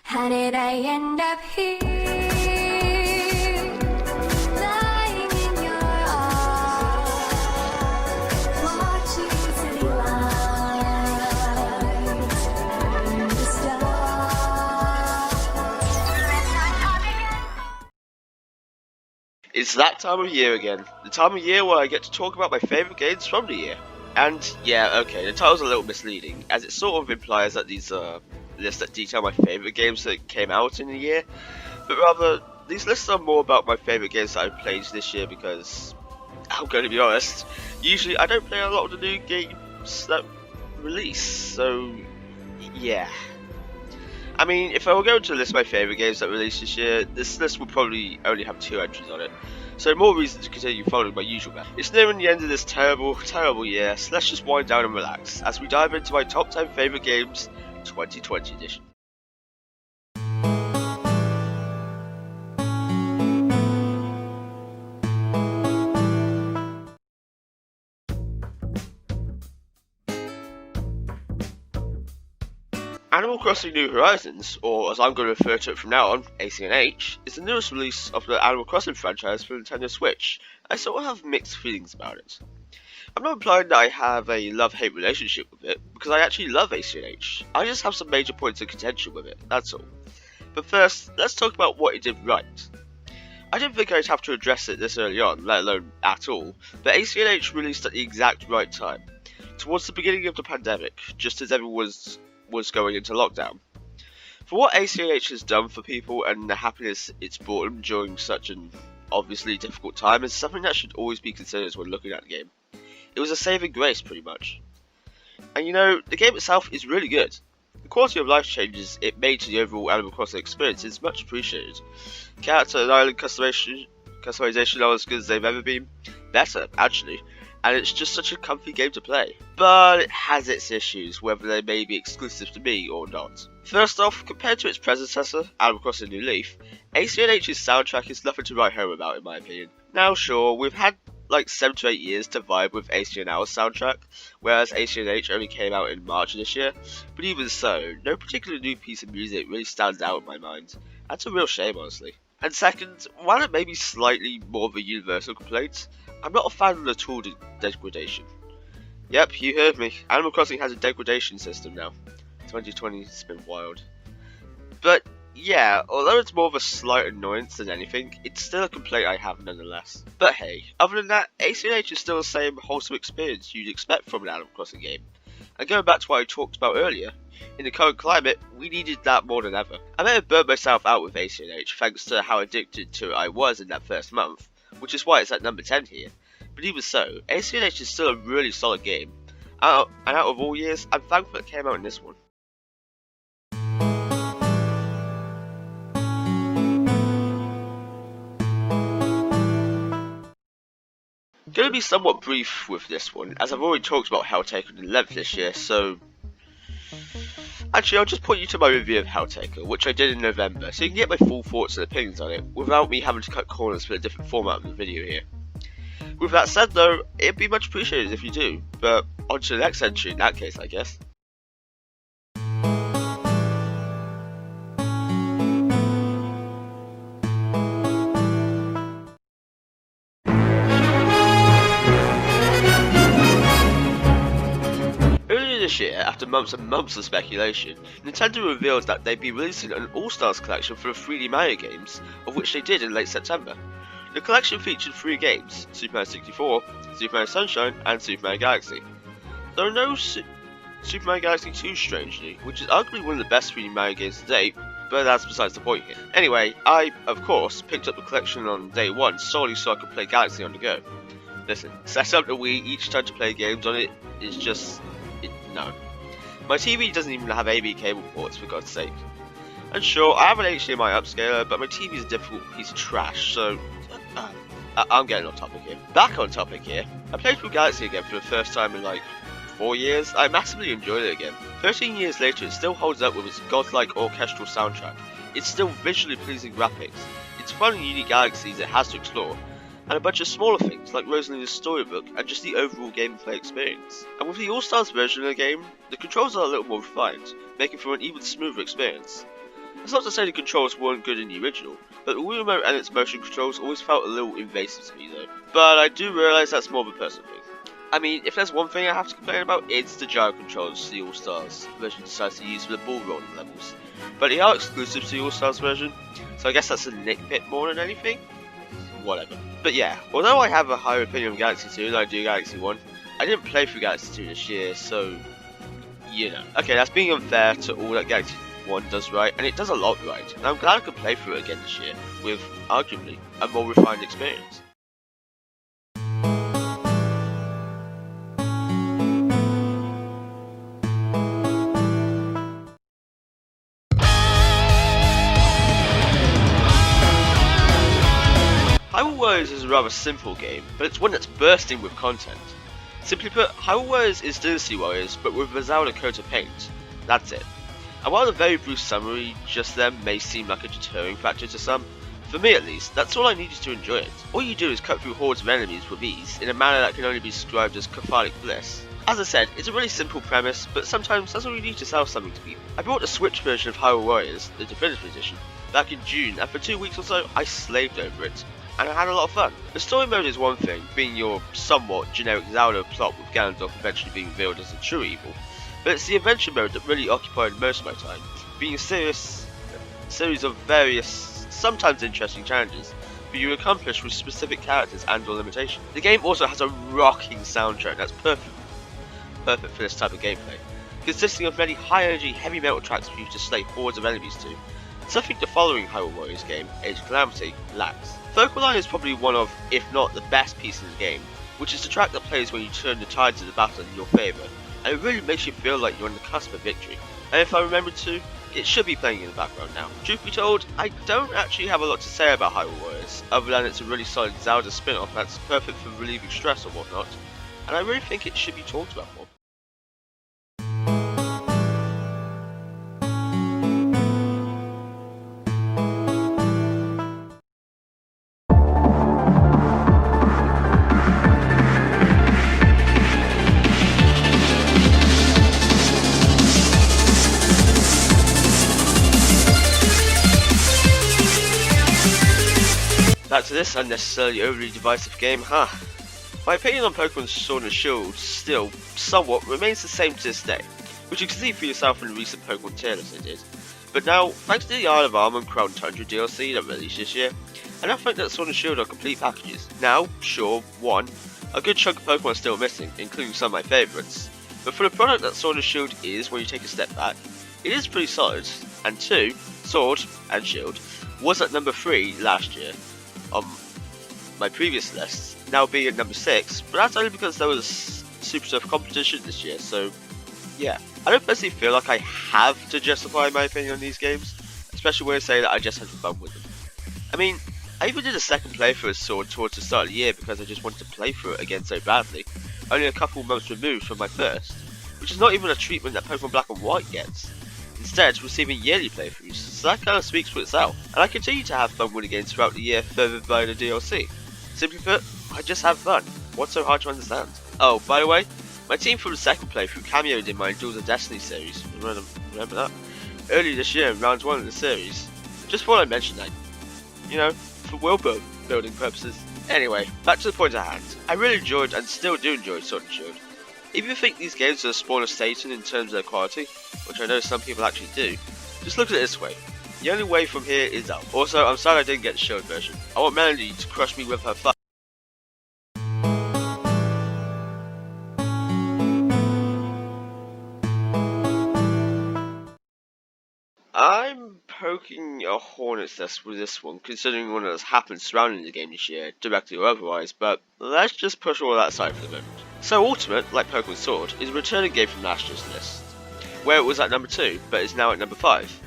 How did I end up here? Lying in your arms, watching city lights turn to stars. It's that time of year again. The time of year where I get to talk about my favourite games from the year. And yeah, okay, the title's a little misleading, as it sort of implies that these are lists that detail my favourite games that came out in the year, but rather, these lists are more about my favourite games that I've played this year because, I'm going to be honest, usually I don't play a lot of the new games that release, so yeah. I mean, if I were going to list my favourite games that released this year, this list would probably only have 2 entries on it. So more reason to continue following my usual method. It's nearing the end of this terrible, terrible year, so let's just wind down and relax as we dive into my top 10 favourite games 2020 edition. Animal Crossing New Horizons, or as I'm going to refer to it from now on, ACNH, is the newest release of the Animal Crossing franchise for Nintendo Switch. I sort of have mixed feelings about it. I'm not implying that I have a love-hate relationship with it, because I actually love ACNH. I just have some major points of contention with it, that's all. But first, let's talk about what it did right. I didn't think I'd have to address it this early on, let alone at all, but ACNH released at the exact right time, towards the beginning of the pandemic, just as everyone was going into lockdown. For what ACNH has done for people and the happiness it's brought them during such an obviously difficult time is something that should always be considered when looking at the game. It was a saving grace, pretty much. And you know, the game itself is really good. The quality of life changes it made to the overall Animal Crossing experience is much appreciated. Character and island customization are as good as they've ever been. Better, actually. And it's just such a comfy game to play. But it has its issues, whether they may be exclusive to me or not. First off, compared to its predecessor, Animal Crossing New Leaf, ACNH's soundtrack is nothing to write home about in my opinion. Now sure, we've had like 7 to 8 years to vibe with ACNL's soundtrack, whereas ACNH only came out in March of this year, but even so, no particular new piece of music really stands out in my mind. That's a real shame, honestly. And second, while it may be slightly more of a universal complaint, I'm not a fan of the tool degradation. Yep, you heard me. Animal Crossing has a degradation system now. 2020's been wild. But yeah, although it's more of a slight annoyance than anything, it's still a complaint I have nonetheless. But hey, other than that, ACNH is still the same wholesome experience you'd expect from an Animal Crossing game. And going back to what I talked about earlier, in the current climate, we needed that more than ever. I may have burnt myself out with ACNH thanks to how addicted to it I was in that first month, which is why it's at number 10 here. But even so, ACNH is still a really solid game, and out of all years, I'm thankful it came out in this one. I'm going to be somewhat brief with this one, as I've already talked about Helltaker in length this year, so actually I'll just point you to my review of Helltaker, which I did in November, so you can get my full thoughts and opinions on it, without me having to cut corners for a different format of the video here. With that said though, it'd be much appreciated if you do, but on to the next entry in that case I guess. This year, after months and months of speculation, Nintendo revealed that they'd be releasing an All-Stars collection for the 3D Mario games, of which they did in late September. The collection featured 3 games, Super Mario 64, Super Mario Sunshine, and Super Mario Galaxy. There are no Super Mario Galaxy 2 strangely, which is arguably one of the best 3D Mario games to date, but that's besides the point here. Anyway, I, of course, picked up the collection on day 1 solely so I could play Galaxy on the go. Listen, set up the Wii each time to play games on it is just no. My TV doesn't even have AV cable ports, for God's sake. And sure, I have an HDMI upscaler, but my TV is a difficult piece of trash, so I'm getting off topic here. Back on topic here, I played through Galaxy again for the first time in like 4 years. I massively enjoyed it again. 13 years later, it still holds up with its godlike orchestral soundtrack. It's still visually pleasing graphics. It's fun and unique galaxies it has to explore, and a bunch of smaller things like Rosalina's storybook and just the overall gameplay experience. And with the All-Stars version of the game, the controls are a little more refined, making for an even smoother experience. It's not to say the controls weren't good in the original, but the Wii Remote and its motion controls always felt a little invasive to me though. But I do realise that's more of a personal thing. I mean, if there's one thing I have to complain about, it's the gyro controls the All-Stars version decides to use for the ball rolling levels. But they are exclusive to the All-Stars version, so I guess that's a nitpick more than anything. Whatever. But yeah, although I have a higher opinion of Galaxy 2 than I do Galaxy 1, I didn't play through Galaxy 2 this year, so you know. Okay, that's being unfair to all that Galaxy 1 does right, and it does a lot right, and I'm glad I could play through it again this year, with, arguably, a more refined experience. Hyrule Warriors is a rather simple game, but it's one that's bursting with content. Simply put, Hyrule Warriors is Dynasty Warriors, but with a Zelda coat of paint. That's it. And while the very brief summary just then may seem like a deterring factor to some, for me at least, that's all I needed to enjoy it. All you do is cut through hordes of enemies with ease, in a manner that can only be described as cathartic bliss. As I said, it's a really simple premise, but sometimes that's all you need to sell something to people. I bought the Switch version of Hyrule Warriors, the definitive edition, back in June, and for 2 weeks or so, I slaved over it, and I had a lot of fun. The story mode is one thing, being your somewhat generic Zelda plot with Ganondorf eventually being revealed as a true evil, but it's the adventure mode that really occupied most of my time, being a series of various, sometimes interesting challenges, but you accomplish with specific characters and or limitations. The game also has a rocking soundtrack that's perfect for this type of gameplay, consisting of many high-energy heavy metal tracks for you to slay hordes of enemies to, something the following Hyrule Warriors game, Age of Calamity, lacks. Focal Line is probably one of, if not the best piece in the game, which is the track that plays when you turn the tides of the battle in your favour, and it really makes you feel like you're on the cusp of victory. And if I remember to, it should be playing in the background now. Truth be told, I don't actually have a lot to say about Hyrule Warriors, other than it's a really solid Zelda spin-off that's perfect for relieving stress or whatnot, and I really think it should be talked about more. Back to this unnecessarily overly divisive game, My opinion on Pokemon Sword and Shield still, somewhat, remains the same to this day, which you can see for yourself in the recent Pokemon tier list I did. But now, thanks to the Isle of Armor and Crown Tundra DLC that released this year, I now think that Sword and Shield are complete packages. Now, sure, 1, a good chunk of Pokemon are still missing, including some of my favourites, but for the product that Sword and Shield is when you take a step back, it is pretty solid, and 2, Sword and Shield was at number 3 last year on my previous lists, now being at number 6, but that's only because there was super tough competition this year, so yeah. I don't personally feel like I have to justify my opinion on these games, especially when I say that I just had fun with them. I mean, I even did a second playthrough of Sword towards the start of the year because I just wanted to play through it again so badly, only a couple months removed from my first, which is not even a treatment that Pokemon Black and White gets. Instead, receiving yearly playthroughs, so that kind of speaks for itself, and I continue to have fun with the games throughout the year furthered by the DLC. Simply put, I just have fun. What's so hard to understand? Oh, by the way, my team from the second playthrough cameoed in my Duels of Destiny series, remember that? Earlier this year in round 1 of the series. Just thought I'd mention that, you know, for world building purposes. Anyway, back to the point at hand. I really enjoyed and still do enjoy Sword and Shield. If you think these games are a spawn of Satan in terms of their quality, which I know some people actually do, just look at it this way. The only way from here is up. Also, I'm sorry I didn't get the Shield version. I want Melody to crush me with her fire. I'm poking a hornet's nest with this one, considering what has happened surrounding the game this year, directly or otherwise, but let's just push all that aside for the moment. So Ultimate, like Pokemon Sword, is a returning game from last year's list, where it was at number 2, but is now at number 5.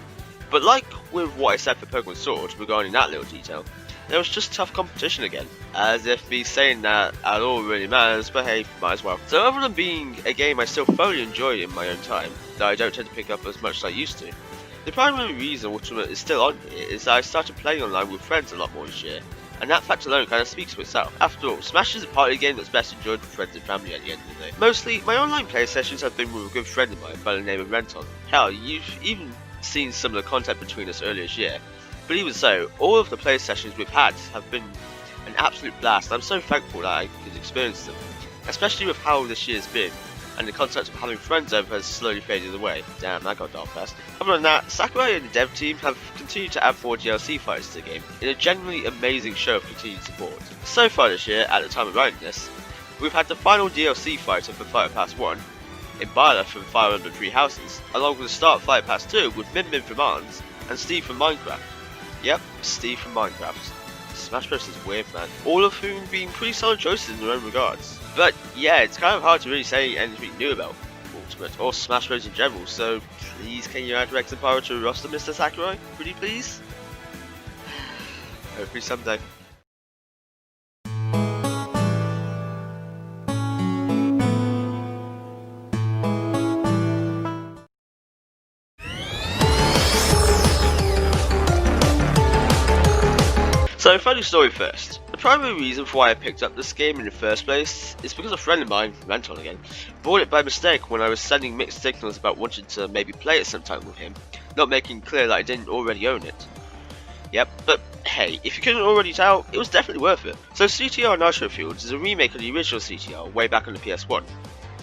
But like with what I said for Pokemon Sword regarding that little detail, there was just tough competition again, as if me saying that at all really matters, but hey, might as well. So other than being a game I still thoroughly enjoy in my own time, that I don't tend to pick up as much as I used to, the primary reason Ultimate is still on here is that I started playing online with friends a lot more this year, and that fact alone kind of speaks for itself. After all, Smash is a party game that's best enjoyed with friends and family at the end of the day. Mostly, my online play sessions have been with a good friend of mine by the name of Renton. Hell, you've even seen some of the content between us earlier this year, but even so, all of the play sessions we've had have been an absolute blast. I'm so thankful that I could experience them, especially with how this year's been, and the concept of having friends over has slowly faded away. Damn, that got dark fast. Other than that, Sakurai and the dev team have continued to add more DLC fighters to the game, in a genuinely amazing show of continued support. So far this year, at the time of writing this, we've had the final DLC fighter for Fighter Pass 1, Imbala from Fire Emblem Three Houses, along with the start of Fighter Pass 2 with Min Min from ARMS, and Steve from Minecraft. Yep, Steve from Minecraft. Smash Bros is weird, man. All of whom being pretty solid choices in their own regards. But yeah, it's kind of hard to really say anything new about Ultimate or Smash Bros in general, so please can you add Rex and Pyro to roster, Mr. Sakurai? Pretty please? Hopefully someday. So, funny story first. The primary reason for why I picked up this game in the first place is because a friend of mine, Tantal again, bought it by mistake when I was sending mixed signals about wanting to maybe play it sometime with him, not making clear that I didn't already own it. Yep, but hey, if you couldn't already tell, it was definitely worth it. So CTR Nitro Fields is a remake of the original CTR way back on the PS1.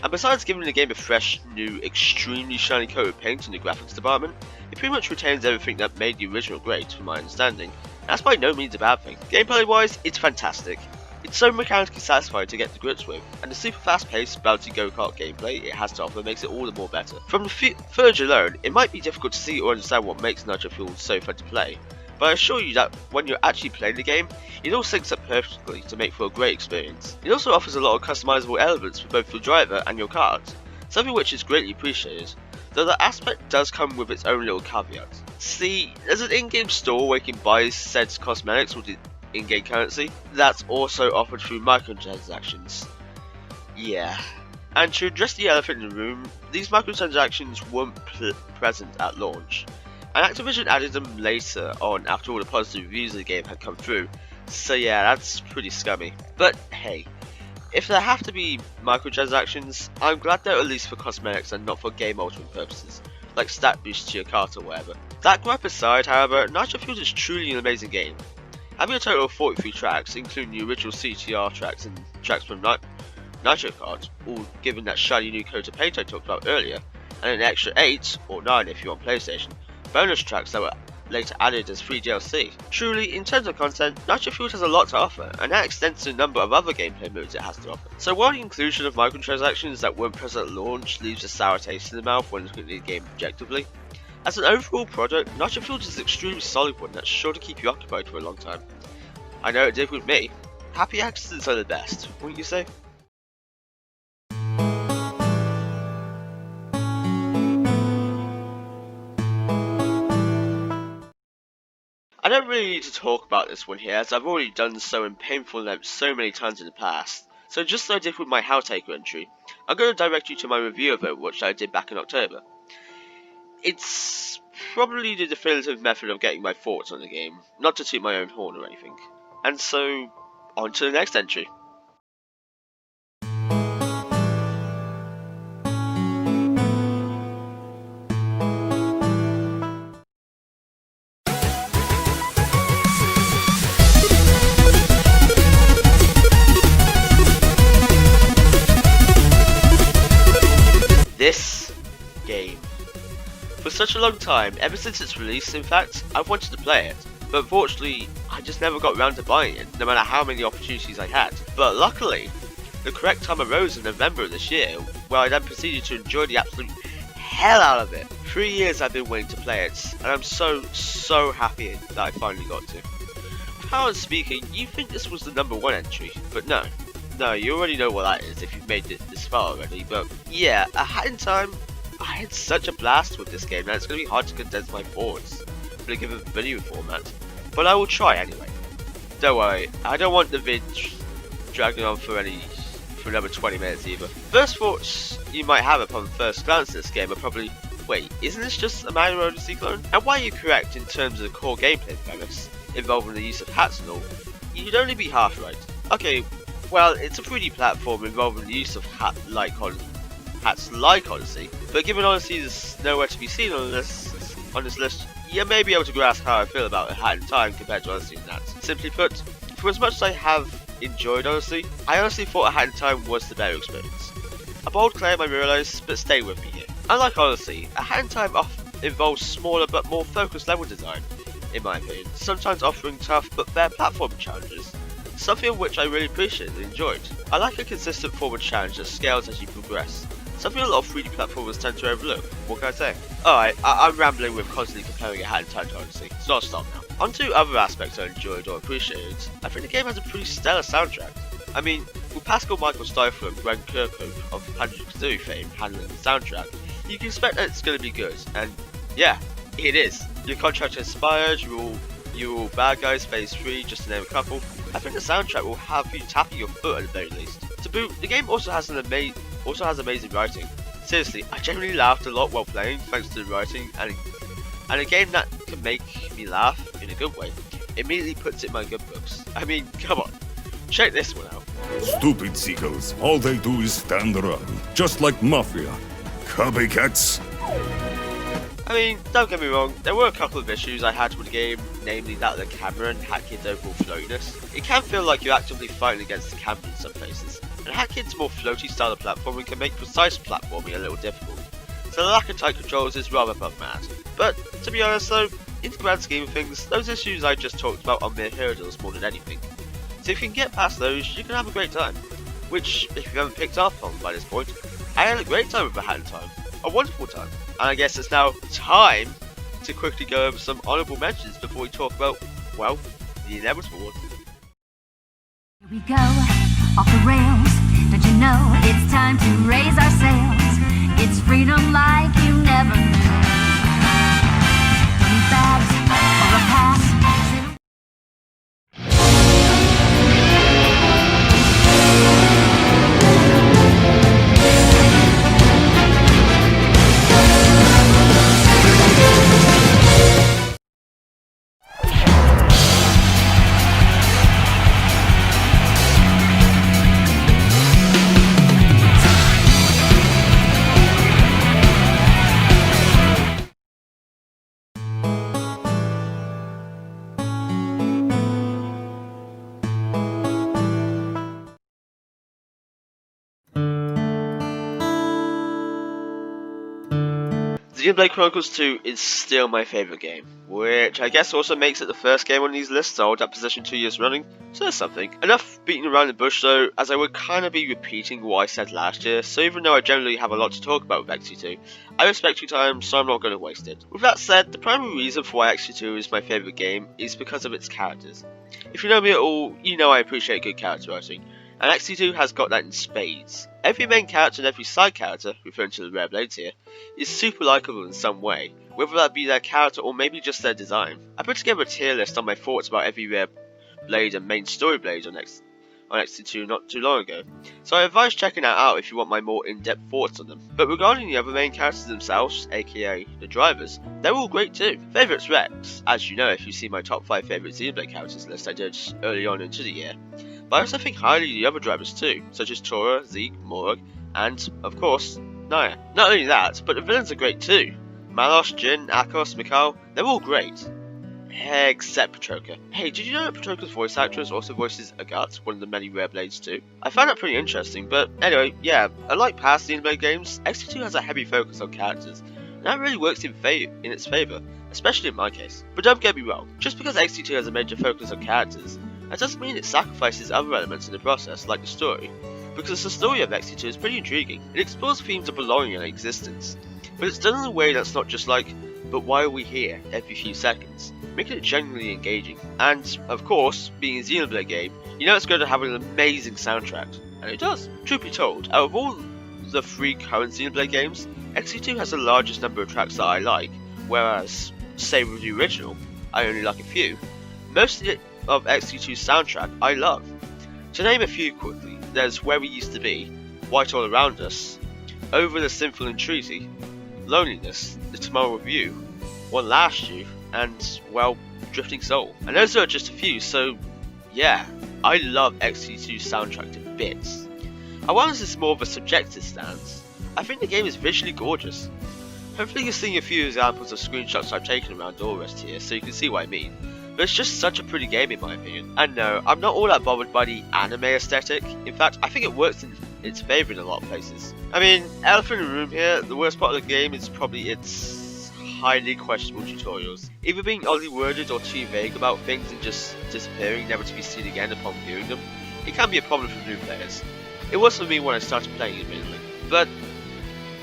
And besides giving the game a fresh, new, extremely shiny coat of paint in the graphics department, it pretty much retains everything that made the original great, from my understanding. That's by no means a bad thing. Gameplay wise, it's fantastic. It's so mechanically satisfying to get to grips with, and the super fast paced, bouncy go-kart gameplay it has to offer makes it all the more better. From the footage alone, it might be difficult to see or understand what makes Nitro Fields so fun to play, but I assure you that when you're actually playing the game, it all syncs up perfectly to make for a great experience. It also offers a lot of customizable elements for both your driver and your cars, something which is greatly appreciated, though the aspect does come with its own little caveats. See, there's an in-game store where you can buy said cosmetics with the in-game currency that's also offered through microtransactions. Yeah. And to address the elephant in the room, these microtransactions weren't present at launch, and Activision added them later on after all the positive reviews of the game had come through, so yeah, that's pretty scummy. But hey, if there have to be microtransactions, I'm glad they're at least for cosmetics and not for game altering purposes, like stat boosts to your cart or whatever. That gripe aside, however, Nitro Fields is truly an amazing game. Having a total of 43 tracks, including the original CTR tracks and tracks from Nitro Kart, all given that shiny new coat of paint I talked about earlier, and an extra 8, or 9 if you're on PlayStation, bonus tracks that were later added as free DLC. Truly, in terms of content, Nitro Fields has a lot to offer, and that extends to a number of other gameplay modes it has to offer. So while the inclusion of microtransactions that weren't present at launch leaves a sour taste in the mouth when looking at the game objectively, as an overall product, Nitro Fields is an extremely solid one that's sure to keep you occupied for a long time. I know it did with me. Happy accidents are the best, wouldn't you say? I don't really need to talk about this one here, as I've already done so in painful length so many times in the past. So just as I did with my How Taker entry, I'm going to direct you to my review of Overwatch that I did back in October. It's probably the definitive method of getting my thoughts on the game, not to toot my own horn or anything. And so, on to the next entry. This game. For such a long time, ever since its release in fact, I've wanted to play it, but unfortunately I just never got around to buying it, no matter how many opportunities I had. But luckily, the correct time arose in November of this year, where I then proceeded to enjoy the absolute hell out of it. 3 years I've been waiting to play it, and I'm so happy that I finally got to. How speaking, you think this was the #1 entry, but no, you already know what that is if you've made it this far already, but yeah, in time, I had such a blast with this game that it's going to be hard to condense my thoughts for a given video format, but I will try anyway. Don't worry, I don't want the vid dragging on for another 20 minutes either. First thoughts you might have upon first glance at this game are probably, wait, isn't this just a Mario Odyssey clone? And while you're correct in terms of the core gameplay premise, involving the use of hats and all, you'd only be half right. Okay, well, it's a 3D platform involving the use of hats like Odyssey, but given Odyssey is nowhere to be seen on this on this list, you may be able to grasp how I feel about A Hat in Time compared to Odyssey in that. Simply put, for as much as I have enjoyed Odyssey, I honestly thought A Hat in Time was the better experience. A bold claim I realise, but stay with me here. Unlike Odyssey, A Hat in Time involves smaller but more focused level design, in my opinion, sometimes offering tough but fair platforming challenges, something which I really appreciated and enjoyed. I like a consistent forward challenge that scales as you progress, something a lot of 3D platformers tend to overlook. What can I say? Alright, I'm rambling with constantly comparing A Hat in Time to Odyssey, so I'll stop now. On to other aspects I enjoyed or appreciated, I think the game has a pretty stellar soundtrack. I mean, with Pascal Michael Stiefel and Greg Kirkhope of Banjo-Kazooie fame handling the soundtrack, you can expect that it's going to be good, and yeah, it is. Your contract inspired, you all bad guys phase 3, just to name a couple. I think the soundtrack will have you tapping your foot at the very least. To boot, the game also has amazing writing. Seriously, I genuinely laughed a lot while playing thanks to the writing, and a game that can make me laugh in a good way immediately puts it in my good books. I mean, come on, check this one out. Stupid seagulls. All they do is stand around, just like Mafia. Copycats. I mean, don't get me wrong, there were a couple of issues I had with the game, namely that of the camera and Hatkid's overall floatiness. It can feel like you're actively fighting against the camera in some places, and Hatkid's more floaty style of platforming can make precise platforming a little difficult, so the lack of tight controls is rather above mad. But, to be honest though, in the grand scheme of things, those issues I just talked about are mere hurdles more than anything. So if you can get past those, you can have a great time. Which, if you haven't picked up on by this point, I had a great time with A Hat in Time. A wonderful time. And I guess it's now time to quickly go over some honourable mentions before we talk about, well, the inevitable ones. Here we go, off the rails. Don't you know it's time to raise our sails? It's freedom like you never knew. 20 bags or a pass. Xenoblade Chronicles 2 is still my favourite game, which I guess also makes it the first game on these lists to hold that position 2 years running, so that's something. Enough beating around the bush though, as I would kind of be repeating what I said last year, so even though I generally have a lot to talk about with XC2, I respect your time, so I'm not going to waste it. With that said, the primary reason for why XC2 is my favourite game is because of its characters. If you know me at all, you know I appreciate good character writing, and XC2 has got that in spades. Every main character and every side character, referring to the rare blades here, is super likeable in some way, whether that be their character or maybe just their design. I put together a tier list on my thoughts about every rare blade and main story blade on XC2 not too long ago, so I advise checking that out if you want my more in-depth thoughts on them. But regarding the other main characters themselves, aka the drivers, they're all great too. Favourite's Rex, as you know if you see my top 5 favourite Xenoblade characters list I did early on into the year. But I also think highly of the other drivers too, such as Tora, Zeke, Morg, and, of course, Naya. Not only that, but the villains are great too. Malos, Jin, Akos, Mikhail, they're all great. Except Petroka. Hey, did you know that Petroka's voice actress also voices Agat, one of the many rare blades too? I found that pretty interesting, but anyway, yeah, unlike past Xenoblade games, XC2 has a heavy focus on characters, and that really works in its favour, especially in my case. But don't get me wrong, just because XC2 has a major focus on characters, that doesn't mean it sacrifices other elements in the process, like the story, because the story of XC2 is pretty intriguing. It explores themes of belonging and existence, but it's done in a way that's not just like, but why are we here, every few seconds, making it genuinely engaging. And, of course, being a Xenoblade game, you know it's going to have an amazing soundtrack, and it does. Truth be told, out of all the 3 current Xenoblade games, XC2 has the largest number of tracks that I like, whereas, say with the original, I only like a few. Most of XC2's soundtrack I love. To name a few quickly, there's Where We Used to Be, White All Around Us, Over the Sinful Entreaty, Loneliness, The Tomorrow Review, One Last You, and, well, Drifting Soul. And those are just a few, so yeah, I love XC2's soundtrack to bits. I wonder if this is more of a subjective stance. I think the game is visually gorgeous. Hopefully you're seeing a few examples of screenshots I've taken around Orchestral here, so you can see what I mean. But it's just such a pretty game in my opinion. And no, I'm not all that bothered by the anime aesthetic. In fact, I think it works in its favour in a lot of places. I mean, elephant in the room here, the worst part of the game is probably its highly questionable tutorials. Either being oddly worded or too vague about things and just disappearing never to be seen again upon viewing them. It can be a problem for new players. It was for me when I started playing it mainly. But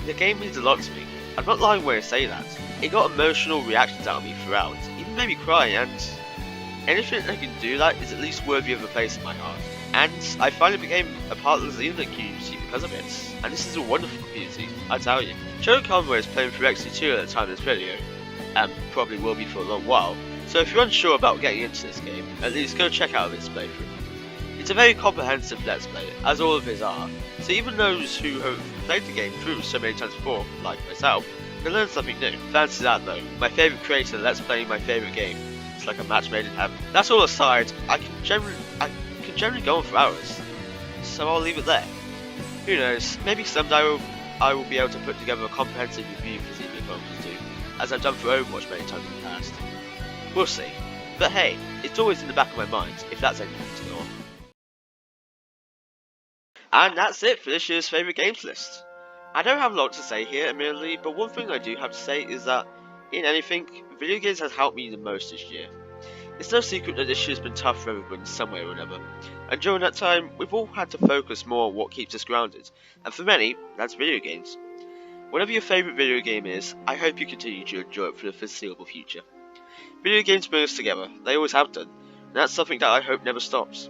the game means a lot to me. I'm not lying when I say that. It got emotional reactions out of me throughout, even made me cry, and anything that can do that is at least worthy of a place in my heart. And I finally became a part of the Xenoblade community because of it, and this is a wonderful community, I tell you. Joe Conway is playing through XC2 at the time of this video, and probably will be for a long while, so if you're unsure about getting into this game, at least go check out his playthrough. It's a very comprehensive Let's Play, as all of his are, so even those who have played the game through so many times before, like myself, can learn something new. Fancy that though, my favourite creator Let's Playing my favourite game. It's like a match made in heaven. That's all aside, I can generally go on for hours, so I'll leave it there. Who knows, maybe someday I will be able to put together a comprehensive review for Xenoblade 2, as I've done for Overwatch many times in the past. We'll see. But hey, it's always in the back of my mind, if that's anything to go on. And that's it for this year's favourite games list. I don't have a lot to say here admittedly, but one thing I do have to say is that, in anything, video games has helped me the most this year. It's no secret that this year's been tough for everyone in some way or another, and during that time, we've all had to focus more on what keeps us grounded, and for many, that's video games. Whatever your favourite video game is, I hope you continue to enjoy it for the foreseeable future. Video games bring us together, they always have done, and that's something that I hope never stops.